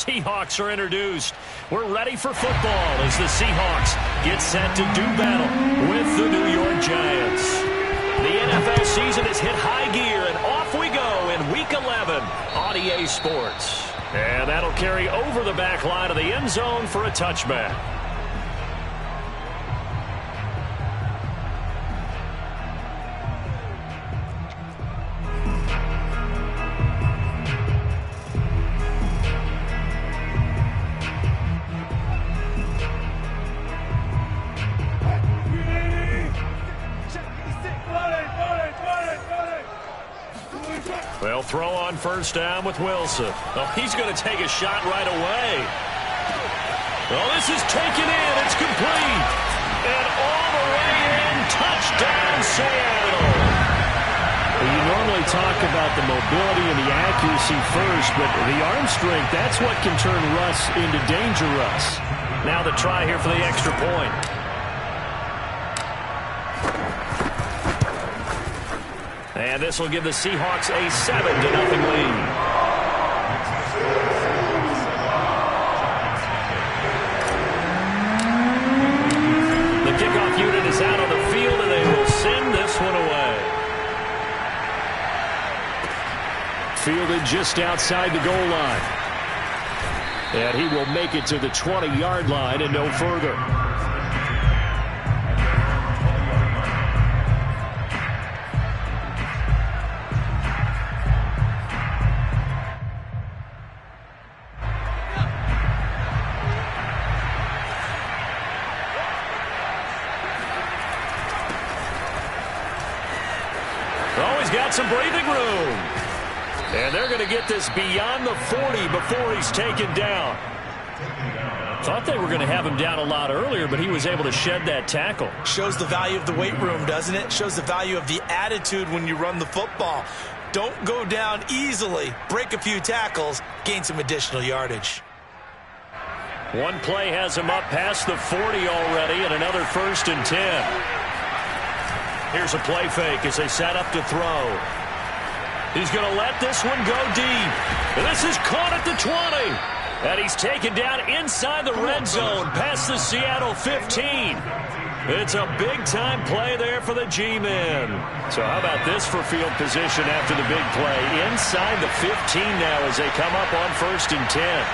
Seahawks are introduced. We're ready for football as the Seahawks get set to do battle with the New York Giants. The NFL season has hit high gear, and off we go in Week 11 on EA Sports. And that'll carry over the back line of the end zone for a touchback. They'll throw on first down with Wilson. Oh, he's going to take a shot right away. Oh, this is taken in. It's complete. And all the way in. Touchdown, Seattle. Well, you normally talk about the mobility and the accuracy first, but the arm strength, that's what can turn Russ into Danger Russ. Now the try here for the extra point. And this will give the Seahawks a 7-0 lead. The kickoff unit is out on the field, and they will send this one away. Fielded just outside the goal line. And he will make it to the 20-yard line and no further. Got some breathing room. And they're going to get this beyond the 40 before he's taken down. Thought they were going to have him down a lot earlier, but he was able to shed that tackle. Shows the value of the weight room, doesn't it? Shows the value of the attitude when you run the football. Don't go down easily. Break a few tackles. Gain some additional yardage. One play has him up past the 40 already, and another 1st and 10. Here's a play fake as they set up to throw. He's going to let this one go deep. And this is caught at the 20. And he's taken down inside the red zone past the Seattle 15. It's a big-time play there for the G-men. So how about this for field position after the big play? Inside the 15 now as they come up on 1st and 10.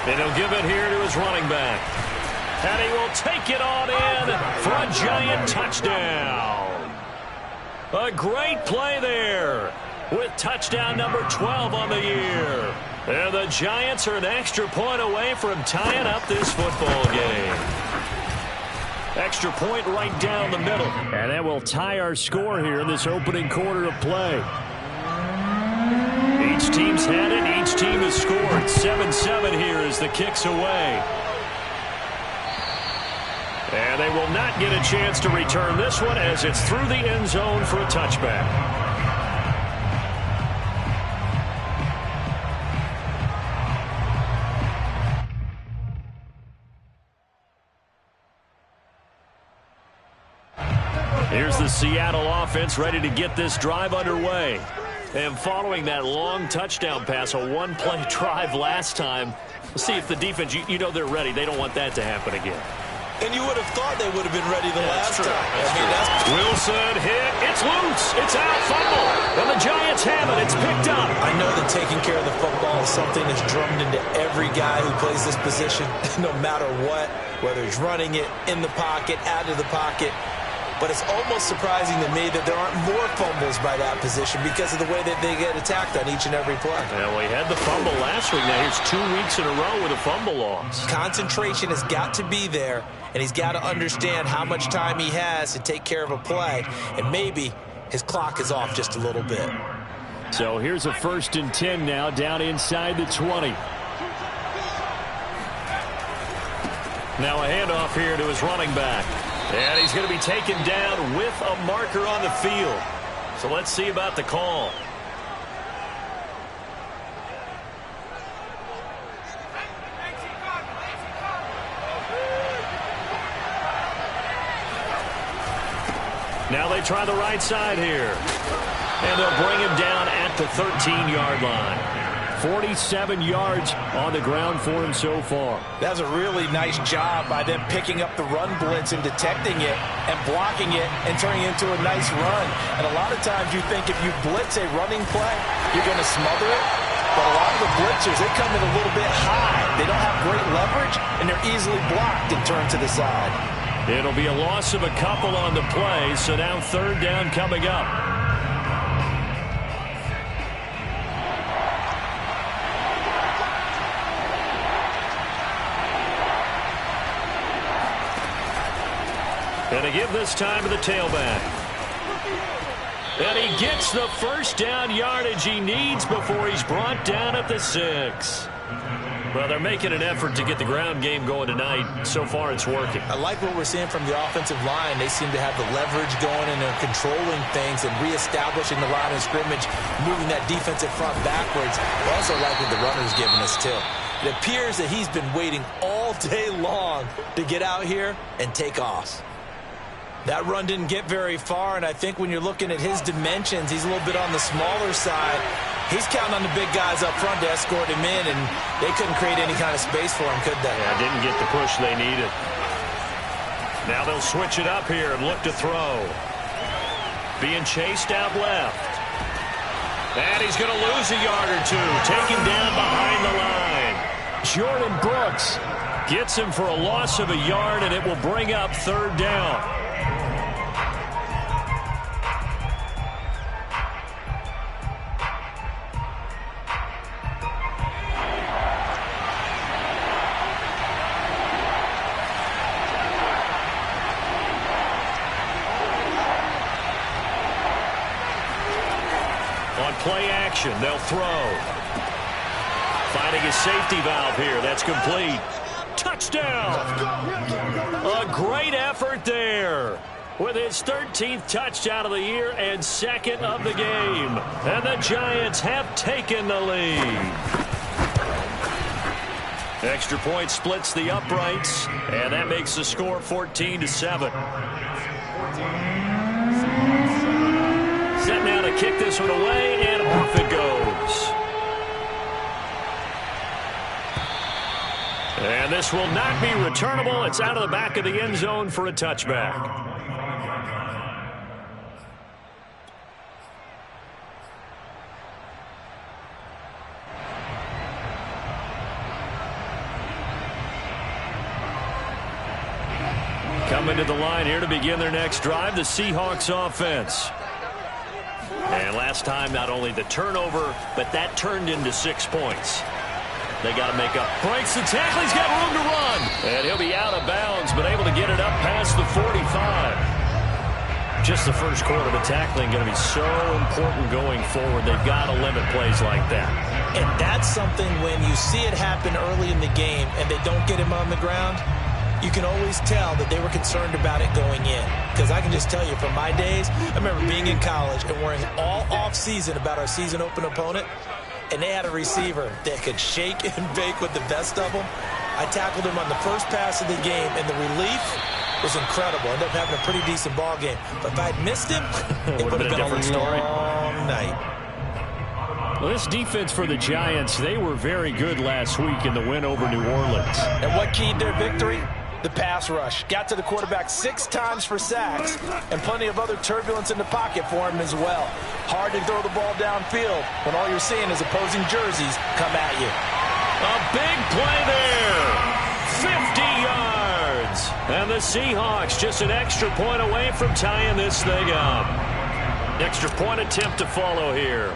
And he'll give it here to his running back. And he will take it on in for a Giant touchdown. A great play there with touchdown number 12 on the year. And the Giants are an extra point away from tying up this football game. Extra point right down the middle. And that will tie our score here in this opening quarter of play. Each team's had it. Each team has scored. 7-7 here as the kick's away. And they will not get a chance to return this one as it's through the end zone for a touchback. Here's the Seattle offense ready to get this drive underway. And following that long touchdown pass, a one-play drive last time, we'll see if the defense, you know they're ready. They don't want that to happen again. And you would have thought they would have been ready the last time. Wilson hit. It's loose. It's out. Fumble. And the Giants have it. It's picked up. I know that taking care of the football is something that's drummed into every guy who plays this position, no matter what, whether he's running it, in the pocket, out of the pocket. But it's almost surprising to me that there aren't more fumbles by that position because of the way that they get attacked on each and every play. Well, he had the fumble last week. Now here's 2 weeks in a row with a fumble loss. Concentration has got to be there, and he's got to understand how much time he has to take care of a play, and maybe his clock is off just a little bit. So here's a 1st and 10 now down inside the 20. Now a handoff here to his running back. And he's going to be taken down with a marker on the field. So let's see about the call. Now they try the right side here. And they'll bring him down at the 13-yard line. 47 yards on the ground for him so far. That's a really nice job by them picking up the run blitz and detecting it and blocking it and turning it into a nice run. And a lot of times you think if you blitz a running play, you're going to smother it. But a lot of the blitzers, they come in a little bit high. They don't have great leverage, and they're easily blocked and turned to the side. It'll be a loss of a couple on the play, so now third down coming up. And to give this time to the tailback. And he gets the first down yardage he needs before he's brought down at the 6. Well, they're making an effort to get the ground game going tonight. So far, it's working. I like what we're seeing from the offensive line. They seem to have the leverage going, and they're controlling things and reestablishing the line of scrimmage, moving that defensive front backwards. I also like what the runner's giving us, too. It appears that he's been waiting all day long to get out here and take off. That run didn't get very far, and I think when you're looking at his dimensions, he's a little bit on the smaller side. He's counting on the big guys up front to escort him in, and they couldn't create any kind of space for him, could they? Yeah, didn't get the push they needed. Now they'll switch it up here and look to throw. Being chased out left. And he's going to lose a yard or two. Take him down behind the line. Jordan Brooks gets him for a loss of a yard, and it will bring up third down. Play action, they'll throw. Finding a safety valve here, that's complete. Touchdown! A great effort there. With his 13th touchdown of the year and second of the game. And the Giants have taken the lead. Extra point splits the uprights, and that makes the score 14-7. Set now to kick this one away, and off it goes. And this will not be returnable. It's out of the back of the end zone for a touchback. Coming to the line here to begin their next drive, the Seahawks offense. And last time, not only the turnover, but that turned into 6 points. They got to make up. Breaks the tackle. He's got room to run. And he'll be out of bounds, but able to get it up past the 45. Just the first quarter of tackling going to be so important going forward. They've got to limit plays like that. And that's something when you see it happen early in the game and they don't get him on the ground, you can always tell that they were concerned about it going in. Because I can just tell you from my days, I remember being in college and worrying all off-season about our season open opponent, and they had a receiver that could shake and bake with the best of them. I tackled him on the first pass of the game, and the relief was incredible. Ended up having a pretty decent ball game. But if I'd missed him, it would have been a different story. Long night. Well, this defense for the Giants, they were very good last week in the win over New Orleans. And what keyed their victory? The pass rush. Got to the quarterback 6 times for sacks, and plenty of other turbulence in the pocket for him as well. Hard to throw the ball downfield when all you're seeing is opposing jerseys come at you. A big play there. 50 yards. And the Seahawks just an extra point away from tying this thing up. Extra point attempt to follow here.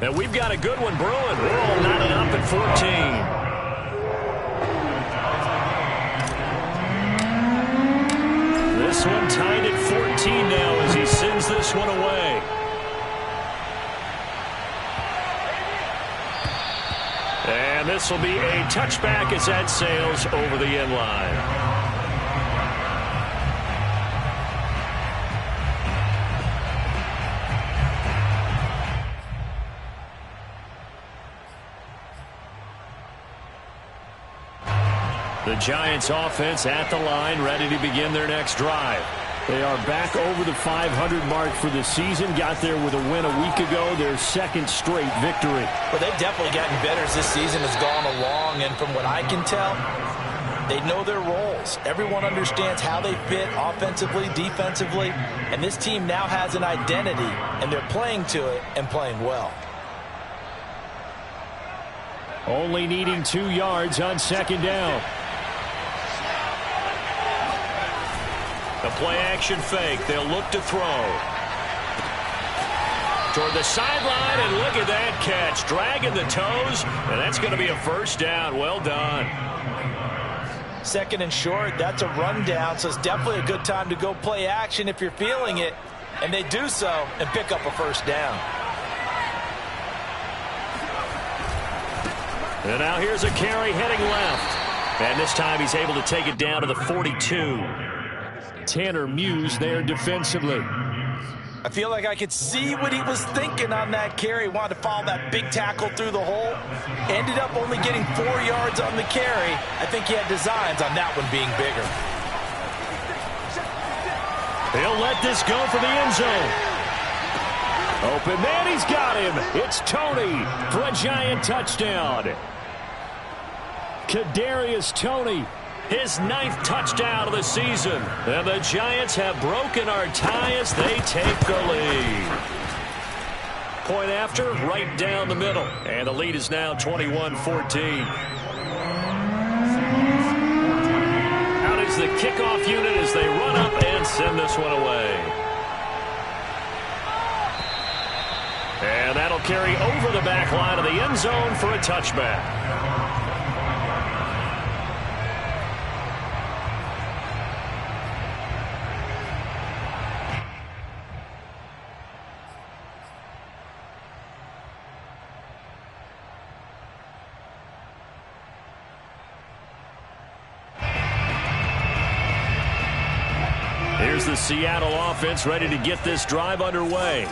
And we've got a good one brewing. We're all knotted up at 14. This one tied at 14 now as he sends this one away. And this will be a touchback as that sails over the end line. The Giants offense at the line, ready to begin their next drive. They are back over the 500 mark for the season. Got there with a win a week ago, their second straight victory. Well, they've definitely gotten better as this season has gone along, and from what I can tell, they know their roles. Everyone understands how they fit offensively, defensively, and this team now has an identity, and they're playing to it and playing well. Only needing 2 yards on second down. A play-action fake. They'll look to throw. Toward the sideline, and look at that catch. Dragging the toes, and that's going to be a first down. Well done. Second and short, that's a rundown, so it's definitely a good time to go play action if you're feeling it. And they do so and pick up a first down. And now here's a carry heading left. And this time he's able to take it down to the 42. Tanner Muse there defensively. I feel like I could see what he was thinking on that carry. He wanted to follow that big tackle through the hole. Ended up only getting 4 yards on the carry. I think he had designs on that one being bigger. He'll let this go for the end zone. Open man, he's got him. It's Toney for a Giant touchdown. Kadarius Toney. His 9th touchdown of the season. And the Giants have broken our tie as they take the lead. Point after, right down the middle. And the lead is now 21-14. Out is the kickoff unit as they run up and send this one away. And that'll carry over the back line of the end zone for a touchback. Here's the Seattle offense ready to get this drive underway.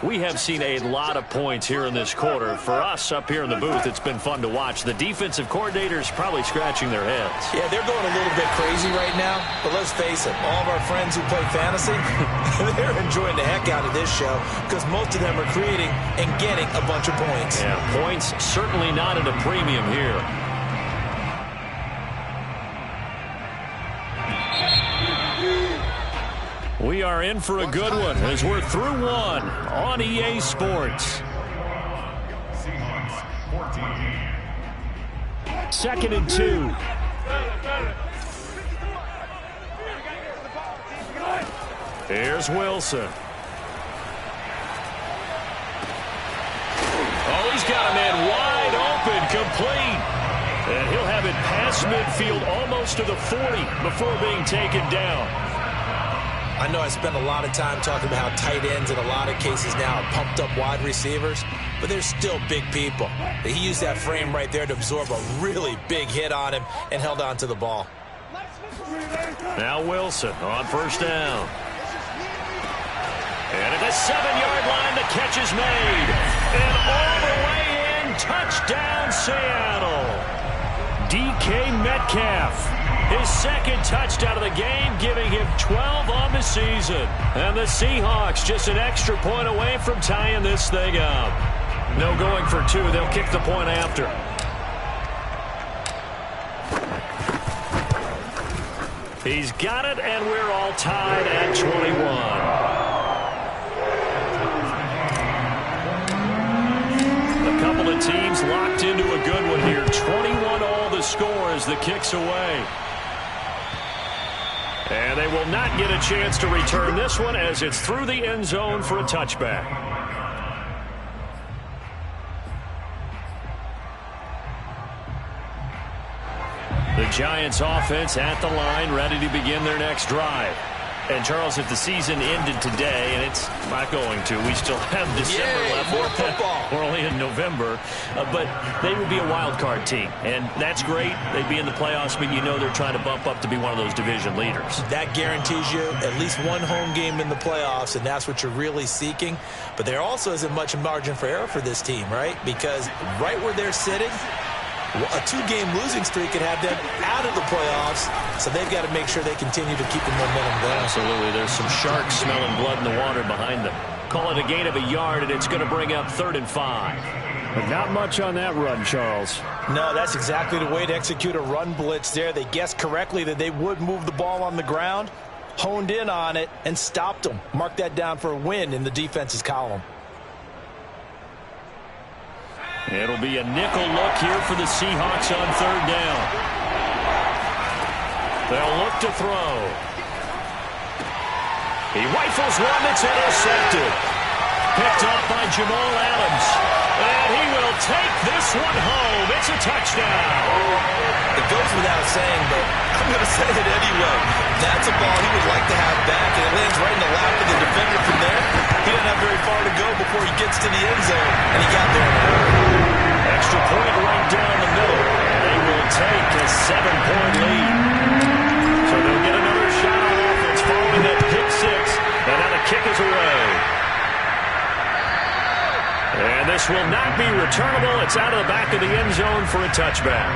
We have seen a lot of points here in this quarter. For us up here in the booth, it's been fun to watch. The defensive coordinators probably scratching their heads. Yeah, they're going a little bit crazy right now. But let's face it, all of our friends who play fantasy, they're enjoying the heck out of this show because most of them are creating and getting a bunch of points. Yeah, points certainly not at a premium here. We are in for a good one as we're through one on EA Sports. Second and 2. Here's Wilson. Oh, he's got a man wide open, complete. And he'll have it past midfield almost to the 40 before being taken down. I know I spent a lot of time talking about how tight ends in a lot of cases now are pumped up wide receivers, but they're still big people. He used that frame right there to absorb a really big hit on him and held on to the ball. Now Wilson on first down. And at the 7-yard line, the catch is made. And all the way in, touchdown Seattle. DK Metcalf. His second touchdown of the game, giving him 12 on the season. And the Seahawks just an extra point away from tying this thing up. No going for 2. They'll kick the point after. He's got it, and we're all tied at 21. A couple of teams locked into a good one here. 21 all the score as the kick's away. And they will not get a chance to return this one as it's through the end zone for a touchback. The Giants offense at the line, ready to begin their next drive. And, Charles, if the season ended today, and it's not going to, we still have December left. More football. We're only in November. But they would be a wild card team. And that's great. They'd be in the playoffs, but you know they're trying to bump up to be one of those division leaders. That guarantees you at least one home game in the playoffs, and that's what you're really seeking. But there also isn't much margin for error for this team, right? Because right where they're sitting, A 2-game losing streak could have them out of the playoffs, so they've got to make sure they continue to keep the momentum going. Absolutely. There's some sharks smelling blood in the water behind them. Call it a gain of a yard, and it's going to bring up 3rd and 5. But not much on that run, Charles. No, that's exactly the way to execute a run blitz there. They guessed correctly that they would move the ball on the ground, honed in on it, and stopped them. Mark that down for a win in the defense's column. It'll be a nickel look here for the Seahawks on 3rd down. They'll look to throw. He rifles one that's intercepted. Picked up by Jamal Adams. And he will take this one home. It's a touchdown. It goes without saying, but I'm going to say it anyway. That's a ball he would like to have back, and it lands right in the lap of the defender from there. He doesn't have very far to go before he gets to the end zone, and he got there in a hurry. Extra point right down the middle. They will take a 7-point lead. So they'll get another shot on offense following that pick 6, and now the kick is away. And this will not be returnable. It's out of the back of the end zone for a touchback.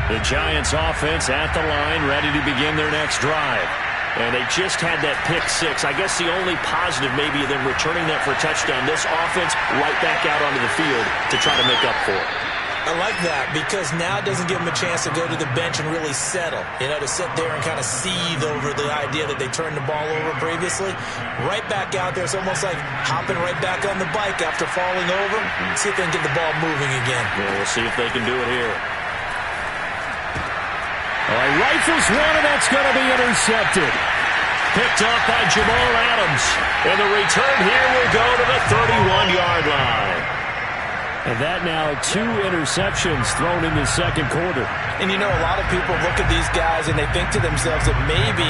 The Giants offense at the line, ready to begin their next drive. And they just had that pick 6. I guess the only positive maybe of them returning that for a touchdown. This offense right back out onto the field to try to make up for it. I like that because now it doesn't give them a chance to go to the bench and really settle. You know, to sit there and kind of seethe over the idea that they turned the ball over previously. Right back out there. It's almost like hopping right back on the bike after falling over. See if they can get the ball moving again. Yeah, we'll see if they can do it here. All right, rifles one, and that's going to be intercepted. Picked up by Jamal Adams. And the return here will go to the 31-yard line. And that now 2 interceptions thrown in the second quarter. And you know, a lot of people look at these guys and they think to themselves that maybe,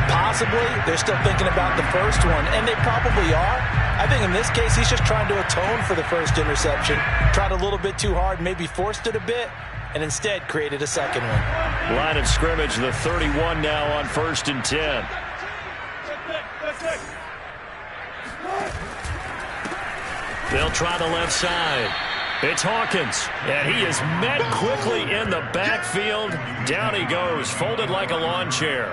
possibly, they're still thinking about the first one. And they probably are. I think in this case, he's just trying to atone for the first interception. Tried a little bit too hard, maybe forced it a bit, and instead created a second one. Line of scrimmage, the 31 now on 1st and 10. They'll try the left side. It's Hawkins, and he is met quickly in the backfield. Down he goes, folded like a lawn chair.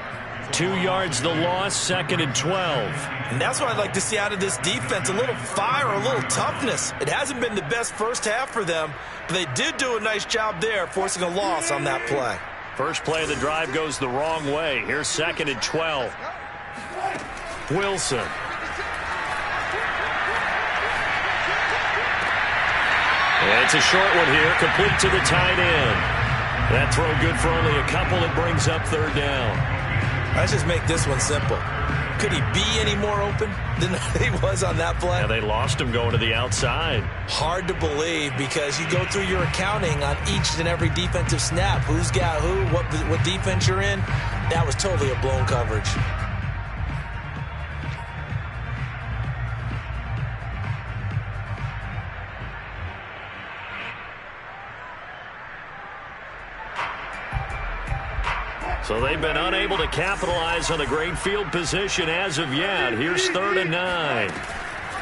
2 yards the loss, 2nd and 12. And that's what I'd like to see out of this defense, a little fire, a little toughness. It hasn't been the best first half for them, but they did do a nice job there, forcing a loss on that play. First play of the drive goes the wrong way. Here's 2nd and 12. Wilson. And it's a short one here, complete to the tight end. That throw good for only a couple. It brings up 3rd down. Let's just make this one simple. Could he be any more open than he was on that play? Yeah, they lost him going to the outside. Hard to believe because you go through your accounting on each and every defensive snap. Who's got who, what defense you're in. That was totally a blown coverage. So they've been unable to capitalize on the great field position as of yet. Here's 3rd and 9.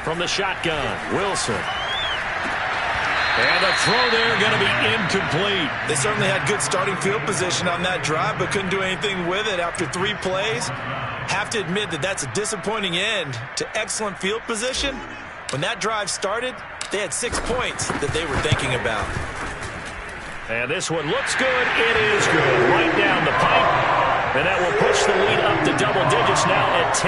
From the shotgun, Wilson. And the throw there going to be incomplete. They certainly had good starting field position on that drive, but couldn't do anything with it after 3 plays. Have to admit that that's a disappointing end to excellent field position. When that drive started, they had 6 points that they were thinking about. And this one looks good. It is good. Right down the pipe. And that will push the lead up to double digits now at 10.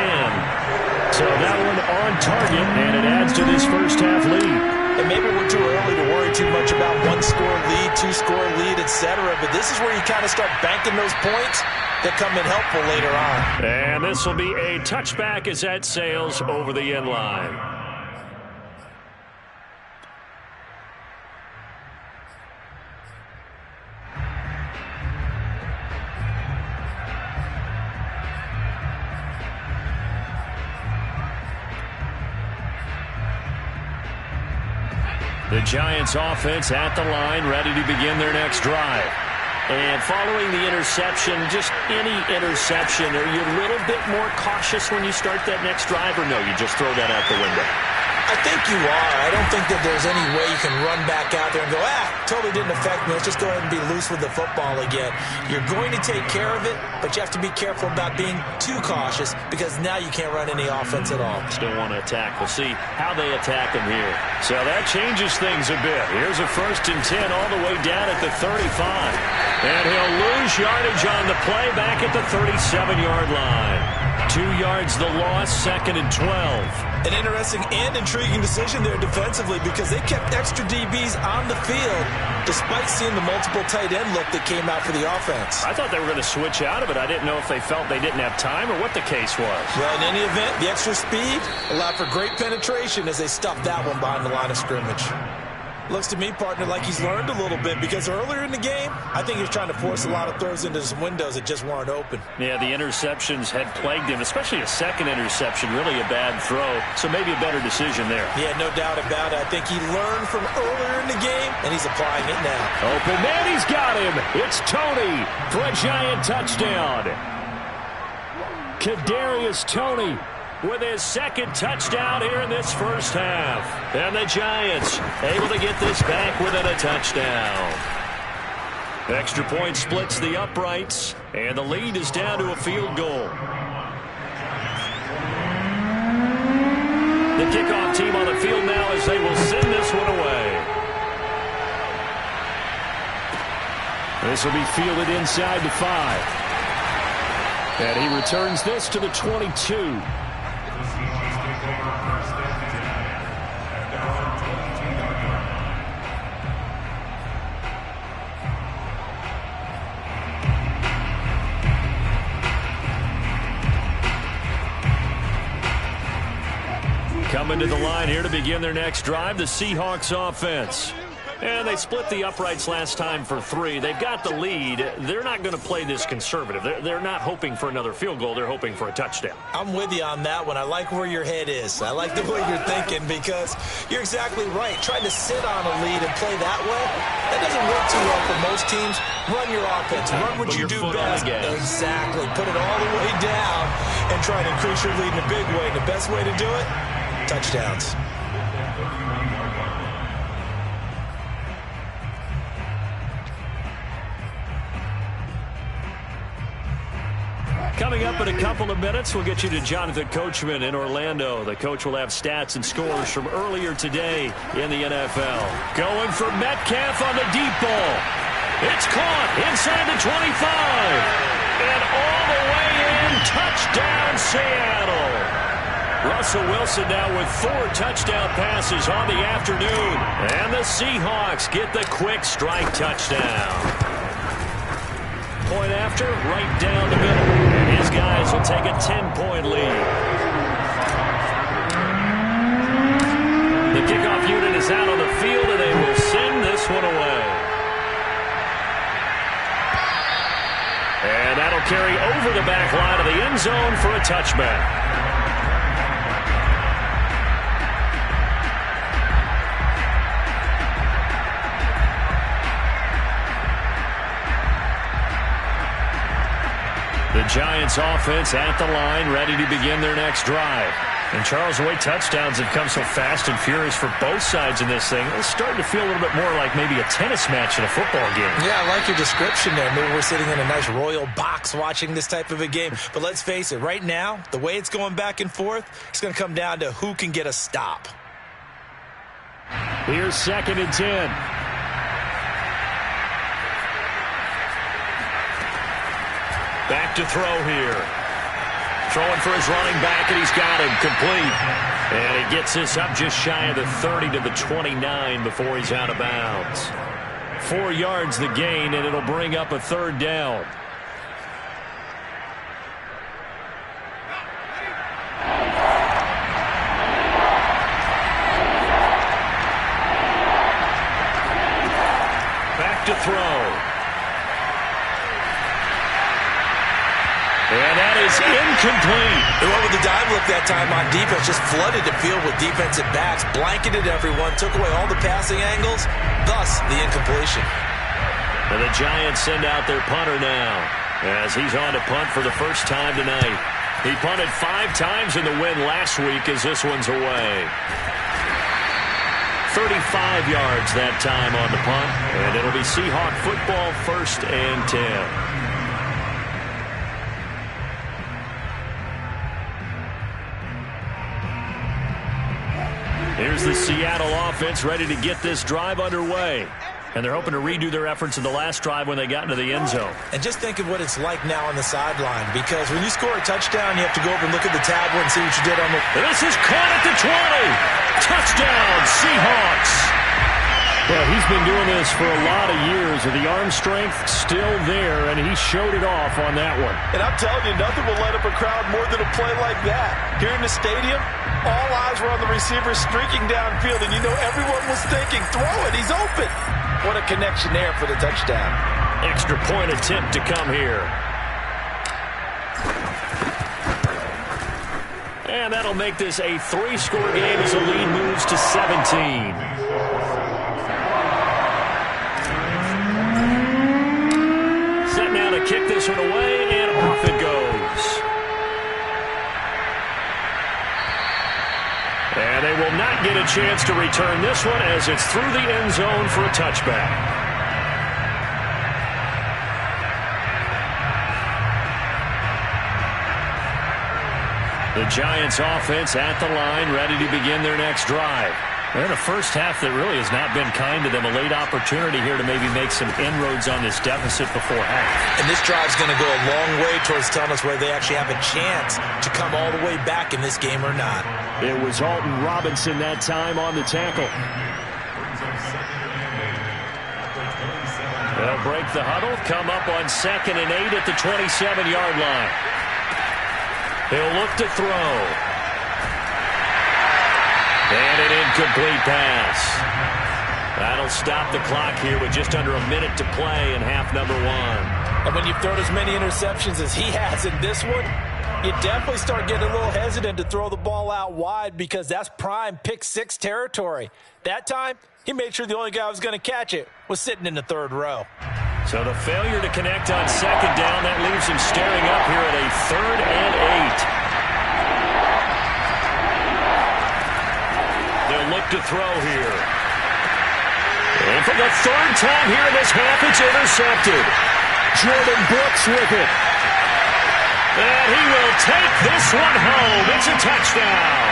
So that one on target, and it adds to this first half lead. And maybe we're too early to worry too much about 1-score lead, 2-score lead, etc. But this is where you kind of start banking those points that come in helpful later on. And this will be a touchback as that sails over the end line. The Giants offense at the line, ready to begin their next drive. And following the interception, just any interception, are you a little bit more cautious when you start that next drive, or no, you just throw that out the window? I think you are. I don't think that there's any way you can run back out there and go, totally didn't affect me. Let's just go ahead and be loose with the football again. You're going to take care of it, but you have to be careful about being too cautious because now you can't run any offense at all. Still want to attack. We'll see how they attack him here. So that changes things a bit. Here's a 1st and 10 all the way down at the 35. And he'll lose yardage on the play back at the 37-yard line. 2 yards the loss, 2nd and 12. An interesting and intriguing decision there defensively because they kept extra DBs on the field despite seeing the multiple tight end look that came out for the offense. I thought they were going to switch out of it. I didn't know if they felt they didn't have time or what the case was. Well, in any event, the extra speed allowed for great penetration as they stuffed that one behind the line of scrimmage. Looks to me, partner, like he's learned a little bit because earlier in the game, I think he was trying to force a lot of throws into some windows that just weren't open. Yeah, the interceptions had plagued him, especially a second interception, really a bad throw. So maybe a better decision there. Yeah, no doubt about it. I think he learned from earlier in the game, and he's applying it now. Open man, he's got him. It's Toney for a Giant touchdown. Kadarius Toney with his 2nd touchdown here in this first half. And the Giants able to get this back within a touchdown. Extra point splits the uprights, and the lead is down to a field goal. The kickoff team on the field now as they will send this one away. This will be fielded inside the 5. And he returns this to the 22. Coming to the line here to begin their next drive, the Seahawks offense. And they split the uprights last time for 3. They've got the lead. They're not going to play this conservative. They're not hoping for another field goal. They're hoping for a touchdown. I'm with you on that one. I like where your head is. I like the way you're thinking because you're exactly right. Trying to sit on a lead and play that way, that doesn't work too well for most teams. Run your offense. Run what you do best. Exactly. Put it all the way down and try to increase your lead in a big way. And the best way to do it, touchdowns. Coming up in a couple of minutes, we'll get you to Jonathan Coachman in Orlando. The coach will have stats and scores from earlier today in the NFL. Going for Metcalf on the deep ball. It's caught inside the 25. And all the way in, touchdown Seattle. Russell Wilson now with 4 touchdown passes on the afternoon. And the Seahawks get the quick strike touchdown. Point after, right down the middle. And his guys will take a 10-point lead. The kickoff unit is out on the field, and they will send this one away. And that'll carry over the back line of the end zone for a touchback. The Giants offense at the line, ready to begin their next drive. And Charles, the way touchdowns have come so fast and furious for both sides in this thing, it's starting to feel a little bit more like maybe a tennis match in a football game. Yeah, I like your description there. Maybe we're sitting in a nice royal box watching this type of a game. But let's face it, right now, the way it's going back and forth, it's going to come down to who can get a stop. Here's 2nd and 10. Back to throw here. Throwing for his running back, and he's got him complete. And he gets this up just shy of the 30 to the 29 before he's out of bounds. 4 yards the gain, and it'll bring up a 3rd down. Back to throw. And that is incomplete. What with the dive look that time on defense, just flooded the field with defensive backs, blanketed everyone, took away all the passing angles, thus the incompletion. And the Giants send out their punter now as he's on to punt for the first time tonight. He punted 5 times in the win last week as this one's away. 35 yards that time on the punt, and it'll be Seahawk football, 1st and 10. Here's the Seattle offense ready to get this drive underway. And they're hoping to redo their efforts in the last drive when they got into the end zone. And just think of what it's like now on the sideline, because when you score a touchdown, you have to go over and look at the tablet and see what you did on the... And this is caught at the 20. Touchdown, Seahawks. Well, he's been doing this for a lot of years, and the arm strength still there, and he showed it off on that one. And I'm telling you, nothing will light up a crowd more than a play like that. Here in the stadium, all eyes were on the receiver streaking downfield, and you know everyone was thinking, throw it, he's open. What a connection there for the touchdown. Extra point attempt to come here. And that'll make this a 3-score game as the lead moves to 17. Set now to kick this one away, and off it goes. And they will not get a chance to return this one as it's through the end zone for a touchback. The Giants offense at the line, ready to begin their next drive. They're in a first half that really has not been kind to them. A late opportunity here to maybe make some inroads on this deficit before half. And this drive's going to go a long way towards telling us whether they actually have a chance to come all the way back in this game or not. It was Alton Robinson that time on the tackle. They'll break the huddle, come up on 2nd and 8 at the 27-yard line. He'll look to throw. And an incomplete pass. That'll stop the clock here with just under a minute to play in half number 1. And when you've thrown as many interceptions as he has in this one, you definitely start getting a little hesitant to throw the ball out wide because that's prime pick 6 territory. That time, he made sure the only guy who was going to catch it was sitting in the 3rd row. So the failure to connect on 2nd down, that leaves him staring up here at a 3rd and 8. They'll look to throw here. And for the 3rd time here in this half, it's intercepted. Jordan Brooks with it. And he will take this one home. It's a touchdown.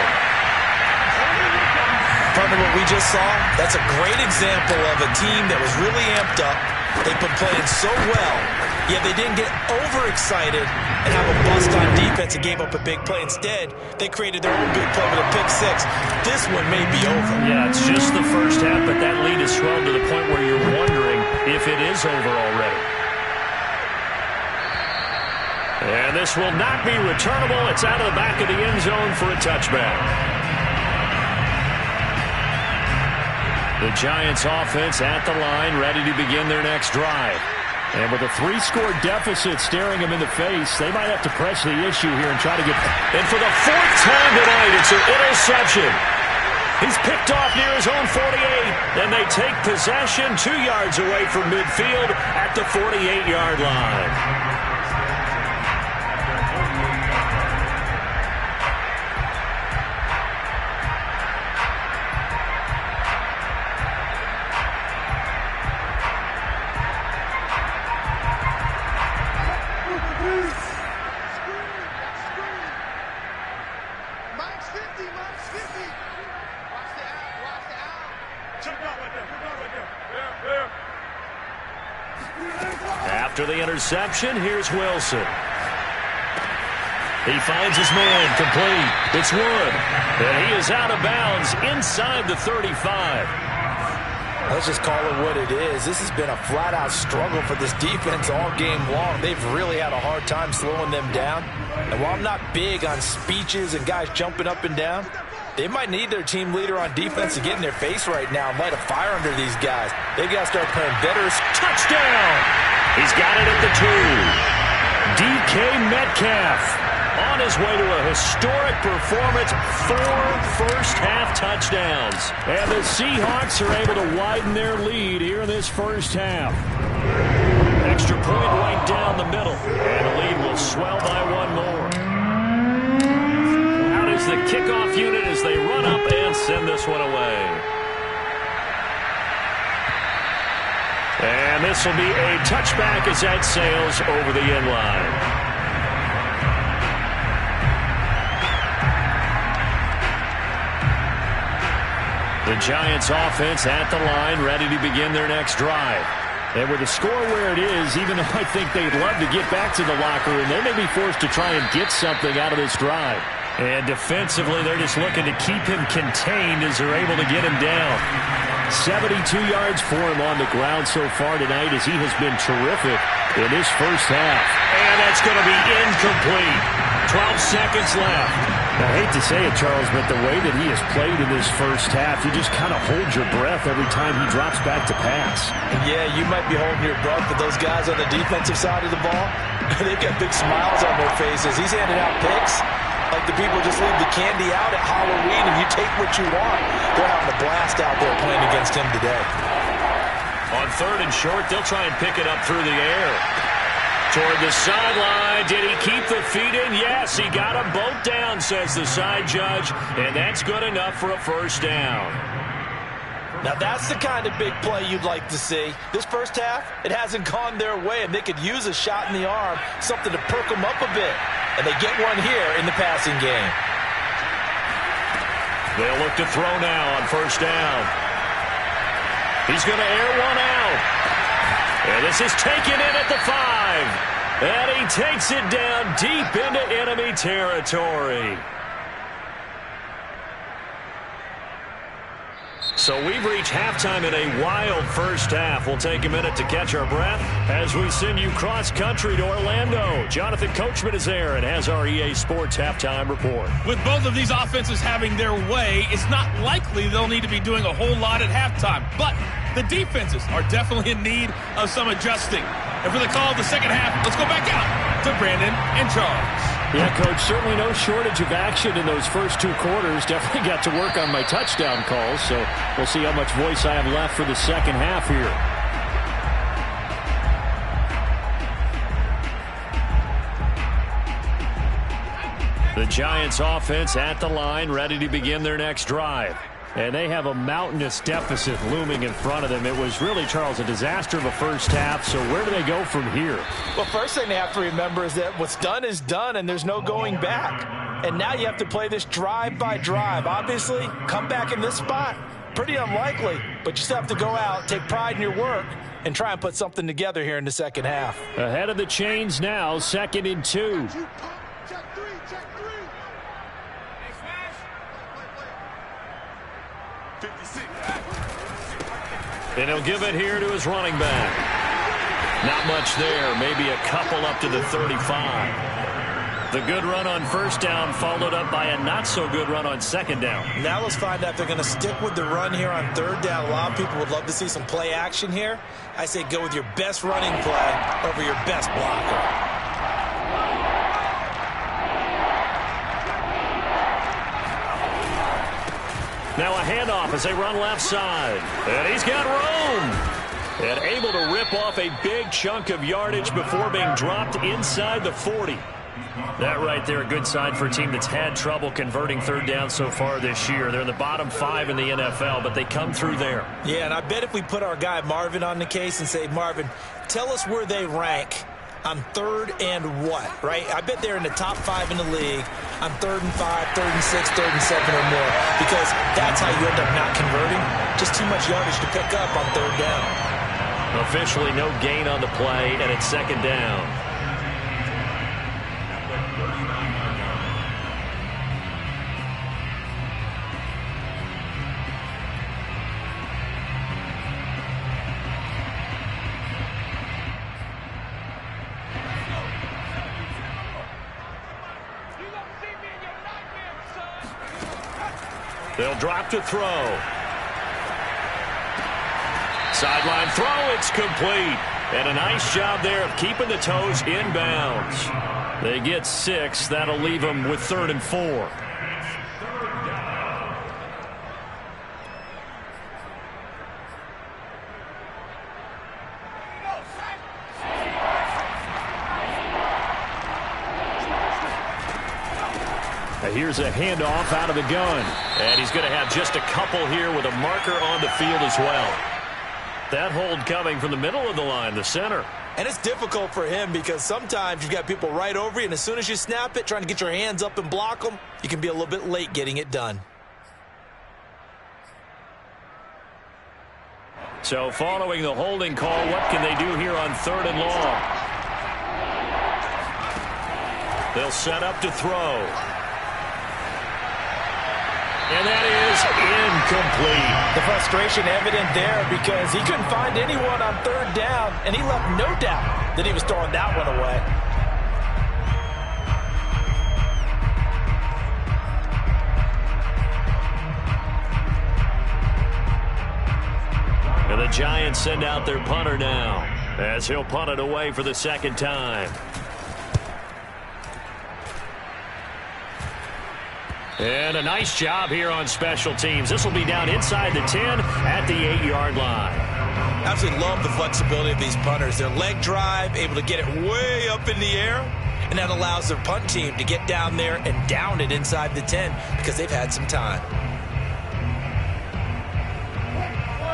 Partner, what we just saw, that's a great example of a team that was really amped up. They've been playing so well, yet they didn't get overexcited and have a bust on defense and gave up a big play. Instead, they created their own big play with a pick 6. This one may be over. Yeah, it's just the first half, but that lead has swelled to the point where you're wondering if it is over already. And this will not be returnable. It's out of the back of the end zone for a touchback. The Giants offense at the line, ready to begin their next drive. And with a 3-score deficit staring them in the face, they might have to press the issue here and try to get... And for the 4th time tonight, it's an interception. He's picked off near his own 48, and they take possession 2 yards away from midfield at the 48-yard line. After the interception, here's Wilson. He finds his man, complete. It's Wood. And he is out of bounds inside the 35. Let's just call it what it is. This has been a flat-out struggle for this defense all game long. They've really had a hard time slowing them down. And while I'm not big on speeches and guys jumping up and down, they might need their team leader on defense to get in their face right now and light a fire under these guys. They've got to start playing better. Touchdown! He's got it at the 2. DK Metcalf on his way to a historic performance, 4 first-half touchdowns. And the Seahawks are able to widen their lead here in this first half. Extra point right down the middle, and the lead will swell by 1 more. kickoff unit as they run up and send this one away. And this will be a touchback as that sails over the end line. The Giants offense at the line, ready to begin their next drive. And with the score where it is, even though I think they'd love to get back to the locker room, they may be forced to try and get something out of this drive. And defensively, they're just looking to keep him contained as they're able to get him down. 72 yards for him on the ground so far tonight as he has been terrific in this first half. And that's going to be incomplete. 12 seconds left. I hate to say it, Charles, but the way that he has played in this first half, you just kind of hold your breath every time he drops back to pass. Yeah, you might be holding your breath, but those guys on the defensive side of the ball, they've got big smiles on their faces. He's handing out picks like the people just leave the candy out at Halloween and you take what you want. They're having a blast out there playing against him today. On 3rd and short, they'll try and pick it up through the air. Toward the sideline. Did he keep the feet in? Yes, he got them both down, says the side judge, and that's good enough for a first down. Now that's the kind of big play you'd like to see. This first half, it hasn't gone their way, and they could use a shot in the arm, something to perk them up a bit. And they get one here in the passing game. They'll look to throw now on first down. He's going to air one out. And this is taken in at the 5. And he takes it down deep into enemy territory. So we've reached halftime in a wild first half. We'll take a minute to catch our breath as we send you cross-country to Orlando. Jonathan Coachman is there and has our EA Sports halftime report. With both of these offenses having their way, it's not likely they'll need to be doing a whole lot at halftime. But the defenses are definitely in need of some adjusting. And for the call of the second half, let's go back out to Brandon and Charles. Yeah, Coach, certainly no shortage of action in those first 2 quarters. Definitely got to work on my touchdown calls, so we'll see how much voice I have left for the second half here. The Giants offense at the line, ready to begin their next drive. And they have a mountainous deficit looming in front of them. It was really, Charles, a disaster of a first half. So where do they go from here? Well, first thing they have to remember is that what's done is done, and there's no going back. And now you have to play this drive by drive. Obviously, come back in this spot, pretty unlikely. But you still have to go out, take pride in your work, and try and put something together here in the second half. Ahead of the chains now, 2nd and 2. And he'll give it here to his running back. Not much there. Maybe a couple up to the 35. The good run on first down followed up by a not-so-good run on second down. Now let's find out if they're going to stick with the run here on 3rd down. A lot of people would love to see some play action here. I say go with your best running play over your best blocker. Now a handoff as they run left side. And he's got room. And able to rip off a big chunk of yardage before being dropped inside the 40. That right there, a good sign for a team that's had trouble converting 3rd down so far this year. They're in the bottom 5 in the NFL, but they come through there. Yeah, and I bet if we put our guy Marvin on the case and say, Marvin, tell us where they rank on 3rd and what, right? I bet they're in the top 5 in the league on 3rd and 5, 3rd and 6, 3rd and 7 or more, because that's how you end up not converting. Just too much yardage to pick up on 3rd down. Officially no gain on the play, and it's 2nd down. They'll drop to throw. Sideline throw, it's complete. And a nice job there of keeping the toes inbounds. They get 6. That'll leave them with 3rd and 4. Here's a handoff out of the gun. And he's going to have just a couple here with a marker on the field as well. That hold coming from the middle of the line, the center. And it's difficult for him because sometimes you've got people right over you, and as soon as you snap it, trying to get your hands up and block them, you can be a little bit late getting it done. So following the holding call, what can they do here on 3rd and long? They'll set up to throw. And that is incomplete. The frustration evident there because he couldn't find anyone on 3rd down, and he left no doubt that he was throwing that one away. And the Giants send out their punter now as he'll punt it away for the 2nd time. And a nice job here on special teams. This will be down inside the 10 at the 8-yard line. Absolutely love the flexibility of these punters. Their leg drive, able to get it way up in the air, and that allows their punt team to get down there and down it inside the 10 because they've had some time.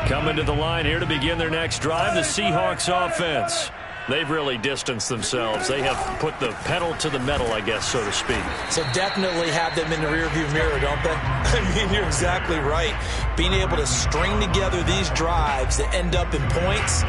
Coming to the line here to begin their next drive, the Seahawks offense. They've really distanced themselves. They have put the pedal to the metal, I guess, so to speak. So definitely have them in the rearview mirror, don't they? I mean, you're exactly right. Being able to string together these drives that end up in points,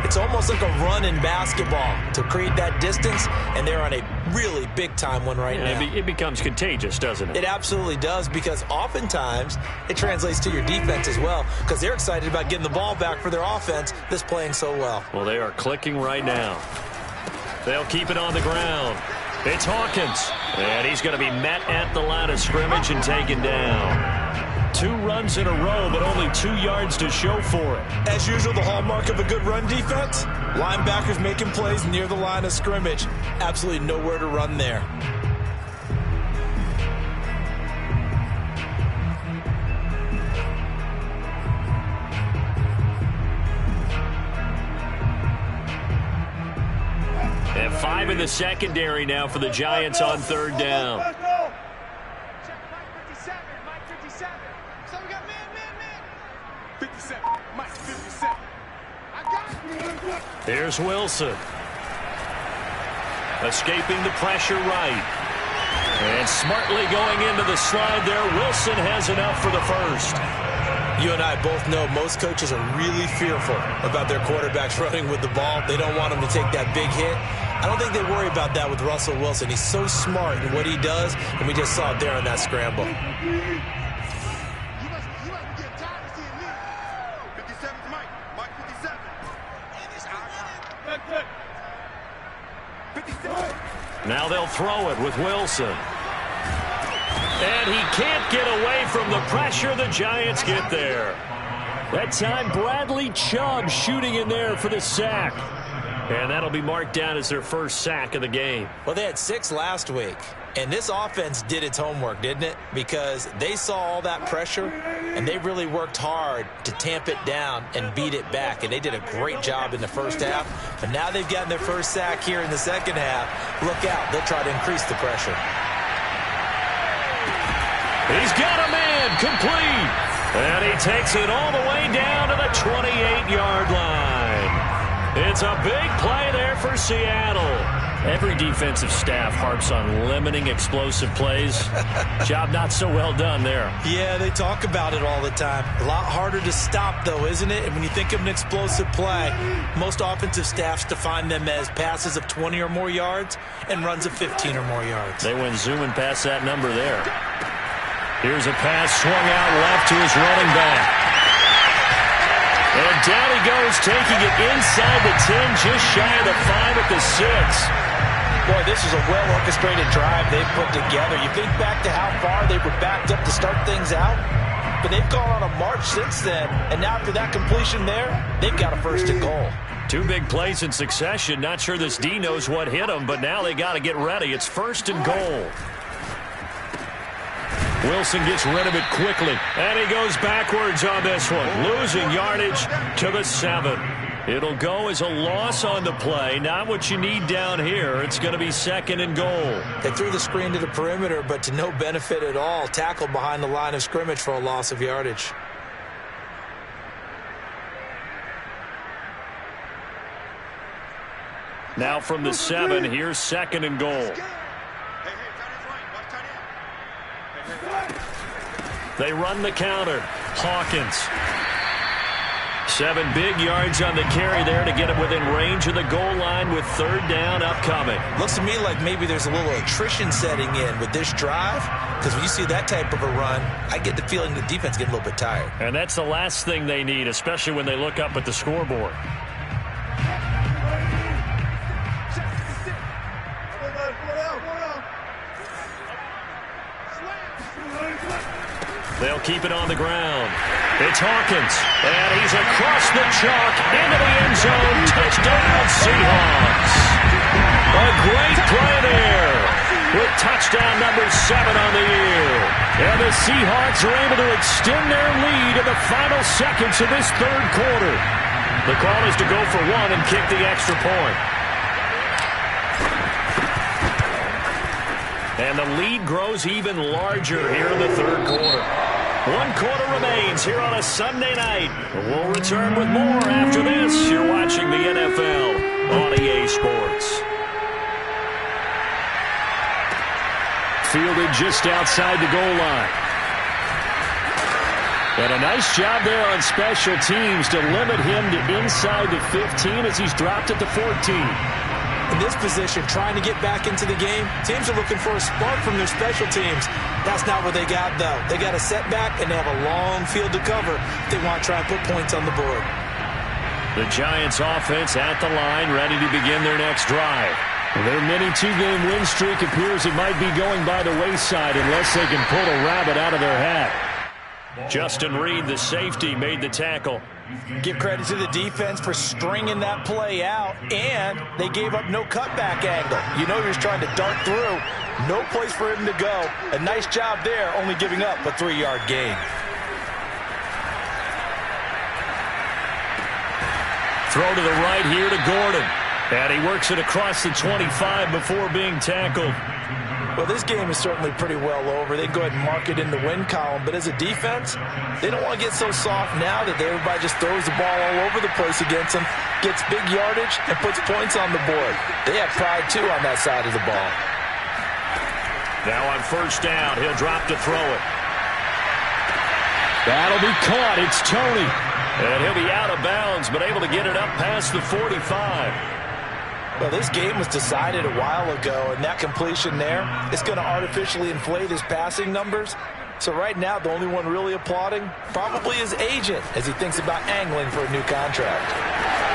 it's almost like a run in basketball to create that distance, and they're on a really big-time one right now. It becomes contagious, doesn't it? It absolutely does, because oftentimes it translates to your defense as well, because they're excited about getting the ball back for their offense that's playing so well. Well, they are clicking right now. They'll keep it on the ground. It's Hawkins, and he's going to be met at the line of scrimmage and taken down. 2 runs in a row, but only 2 yards to show for it. As usual, the hallmark of a good run defense, linebackers making plays near the line of scrimmage. Absolutely nowhere to run there. And 5 in the secondary now for the Giants on 3rd down. Here's Wilson. Escaping the pressure right. And smartly going into the slide there. Wilson has enough for the first. You and I both know most coaches are really fearful about their quarterbacks running with the ball. They don't want them to take that big hit. I don't think they worry about that with Russell Wilson. He's so smart in what he does, and we just saw it there on that scramble. Now they'll throw it with Wilson. And he can't get away from the pressure. The Giants get there. That time, Bradley Chubb shooting in there for the sack. And that'll be marked down as their first sack of the game. Well, they had 6 last week. And this offense did its homework, didn't it? Because they saw all that pressure, and they really worked hard to tamp it down and beat it back. And they did a great job in the first half. But now they've gotten their first sack here in the second half. Look out. They'll try to increase the pressure. He's got a man complete. And he takes it all the way down to the 28-yard line. It's a big play there for Seattle. Every defensive staff harps on limiting explosive plays. Job not so well done there. Yeah, they talk about it all the time. A lot harder to stop, though, isn't it? And when you think of an explosive play, most offensive staffs define them as passes of 20 or more yards and runs of 15 or more yards. They went zooming past that number there. Here's a pass swung out left to his running back. And down he goes, taking it inside the 10, just shy of the 5 at the 6. Boy, this is a well-orchestrated drive they've put together. You think back to how far they were backed up to start things out, but they've gone on a march since then. And now after that completion there, they've got a first and goal. 2 big plays in succession. Not sure this D knows what hit him, but now they got to get ready. It's first and goal. Wilson gets rid of it quickly, and he goes backwards on this one, losing yardage to the 7. It'll go as a loss on the play. Not what you need down here. It's going to be 2nd and goal. They threw the screen to the perimeter, but to no benefit at all. Tackled behind the line of scrimmage for a loss of yardage. Now from the 7, here's 2nd and goal. They run the counter. Hawkins. 7 big yards on the carry there to get it within range of the goal line with 3rd down upcoming. Looks to me like maybe there's a little attrition setting in with this drive, because when you see that type of a run, I get the feeling the defense get a little bit tired. And that's the last thing they need, especially when they look up at the scoreboard. They'll keep it on the ground. It's Hawkins, and he's across the chalk into the end zone. Touchdown, Seahawks. A great play there with touchdown number 7 on the year. And the Seahawks are able to extend their lead in the final seconds of this 3rd quarter. The call is to go for 1 and kick the extra point. And the lead grows even larger here in the 3rd quarter. 1 quarter remains here on a Sunday night. We'll return with more after this. You're watching the NFL on EA Sports. Fielded just outside the goal line. And a nice job there on special teams to limit him to inside the 15 as he's dropped at the 14. In this position, trying to get back into the game, teams are looking for a spark from their special teams. That's not what they got, though. They got a setback, and they have a long field to cover if they want to try and put points on the board. The Giants offense at the line, ready to begin their next drive. Their mini 2-game win streak appears it might be going by the wayside unless they can pull a rabbit out of their hat. Justin Reed, the safety, made the tackle. Give credit to the defense for stringing that play out, and they gave up no cutback angle. You know he was trying to dart through. No place for him to go. A nice job there, only giving up a 3-yard gain. Throw to the right here to Gordon. And he works it across the 25 before being tackled. Well, this game is certainly pretty well over. They go ahead and mark it in the win column. But as a defense, they don't want to get so soft now that everybody just throws the ball all over the place against them, gets big yardage, and puts points on the board. They have pride, too, on that side of the ball. Now on 1st down, he'll drop to throw it. That'll be caught. It's Tony. And he'll be out of bounds, but able to get it up past the 45. Well, this game was decided a while ago, and that completion there is going to artificially inflate his passing numbers. So right now, the only one really applauding probably his agent as he thinks about angling for a new contract.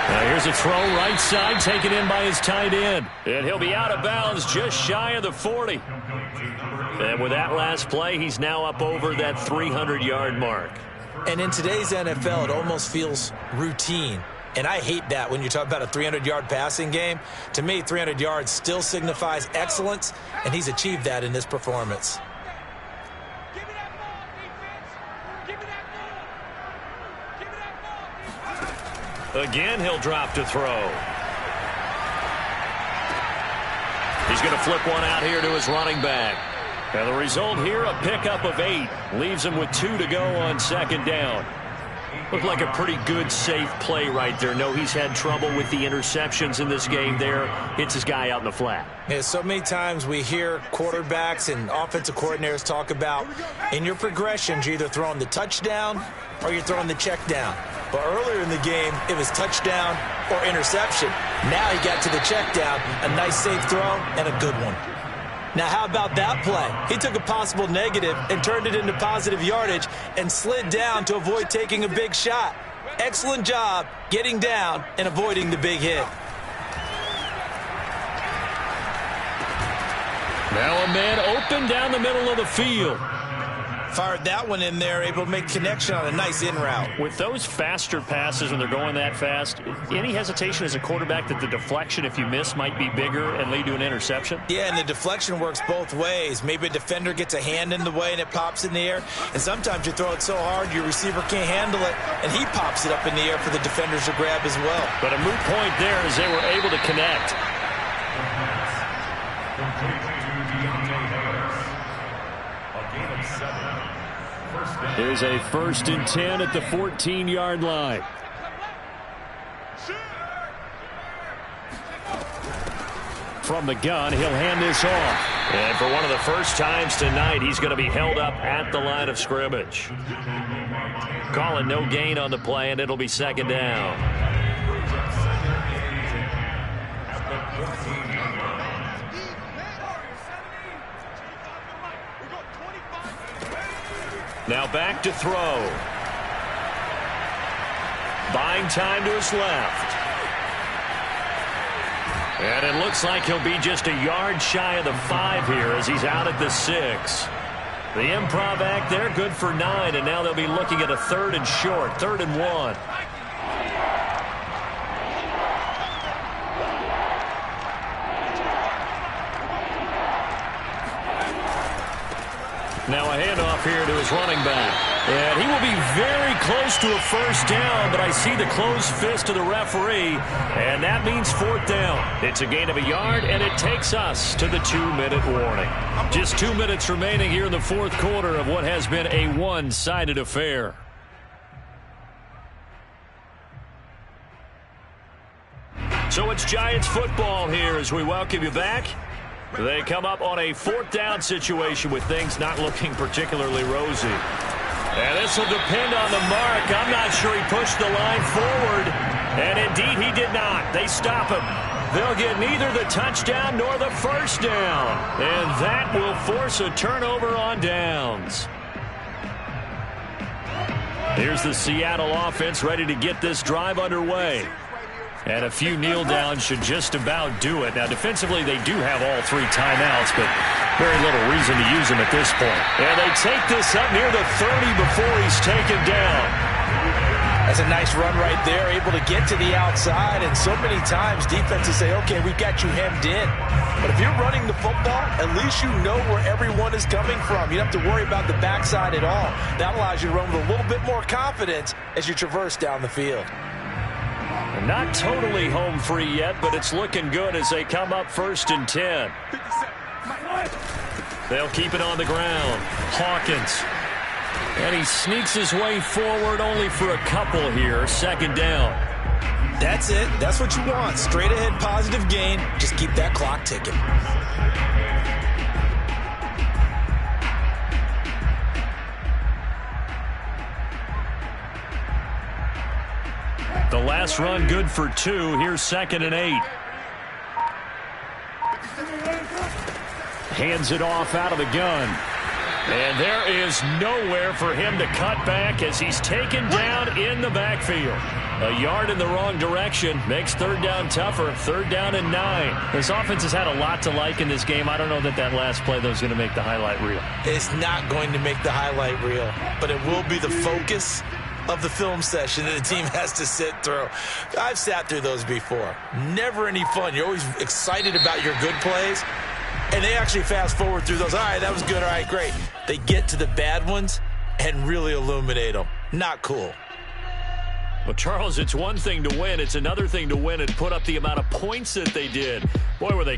Now here's a throw right side, taken in by his tight end. And he'll be out of bounds just shy of the 40. And with that last play, he's now up over that 300-yard mark. And in today's NFL, it almost feels routine. And I hate that when you talk about a 300-yard passing game. To me, 300 yards still signifies excellence, and he's achieved that in this performance. Again, he'll drop to throw. He's going to flip one out here to his running back. And the result here, a pickup of 8. Leaves him with 2 to go on 2nd down. Looked like a pretty good, safe play right there. No, he's had trouble with the interceptions in this game there. Hits his guy out in the flat. Yeah, so many times we hear quarterbacks and offensive coordinators talk about in your progressions, you're either throwing the touchdown or you're throwing the check down. But earlier in the game, it was touchdown or interception. Now he got to the check down, a nice safe throw and a good one. Now, how about that play? He took a possible negative and turned it into positive yardage and slid down to avoid taking a big shot. Excellent job getting down and avoiding the big hit. Now a man open down the middle of the field. Fired that one in there, able to make connection on a nice in route. With those faster passes when they're going that fast, any hesitation as a quarterback that the deflection, if you miss, might be bigger and lead to an interception? Yeah, and the deflection works both ways. Maybe a defender gets a hand in the way and it pops in the air. And sometimes you throw it so hard your receiver can't handle it, and he pops it up in the air for the defenders to grab as well. But a moot point there as they were able to connect. Here's a 1st and 10 at the 14-yard line. From the gun, he'll hand this off. And for one of the first times tonight, he's going to be held up at the line of scrimmage. Calling no gain on the play, and it'll be 2nd down. Now back to throw. Buying time to his left. And it looks like he'll be just a yard shy of the 5 here as he's out at the 6. The improv act there, good for 9, and now they'll be looking at a 3rd and short, 3rd and 1. Now a handoff here to his running back. And he will be very close to a 1st down, but I see the closed fist of the referee, and that means 4th down. It's a gain of a yard, and it takes us to the 2-minute warning. Just 2 minutes remaining here in the 4th quarter of what has been a one-sided affair. So it's Giants football here as we welcome you back. They come up on a 4th down situation with things not looking particularly rosy. And this will depend on the mark. I'm not sure he pushed the line forward. And indeed, he did not. They stop him. They'll get neither the touchdown nor the 1st down. And that will force a turnover on downs. Here's the Seattle offense ready to get this drive underway. And a few kneel downs should just about do it. Now, defensively, they do have all 3 timeouts, but very little reason to use them at this point. And they take this up near the 30 before he's taken down. That's a nice run right there, able to get to the outside. And so many times defenses say, okay, we've got you hemmed in. But if you're running the football, at least you know where everyone is coming from. You don't have to worry about the backside at all. That allows you to run with a little bit more confidence as you traverse down the field. Not totally home free yet, but it's looking good as they come up 1st and 10. They'll keep it on the ground. Hawkins. And he sneaks his way forward only for a couple here. 2nd down. That's it. That's what you want. Straight ahead positive gain. Just keep that clock ticking. The last run good for 2. Here's 2nd and 8. Hands it off out of the gun. And there is nowhere for him to cut back as he's taken down in the backfield. A yard in the wrong direction makes 3rd down tougher. 3rd down and 9. This offense has had a lot to like in this game. I don't know that that last play, though, is going to make the highlight reel. It's not going to make the highlight reel, but it will be the focus of the film session that the team has to sit through. I've sat through those before. Never any fun. You're always excited about your good plays, and they actually fast forward through those. All right, that was good. All right, great. They get to the bad ones and really illuminate them. Not cool. Well, Charles, it's one thing to win. It's another thing to win and put up the amount of points that they did. Boy, were they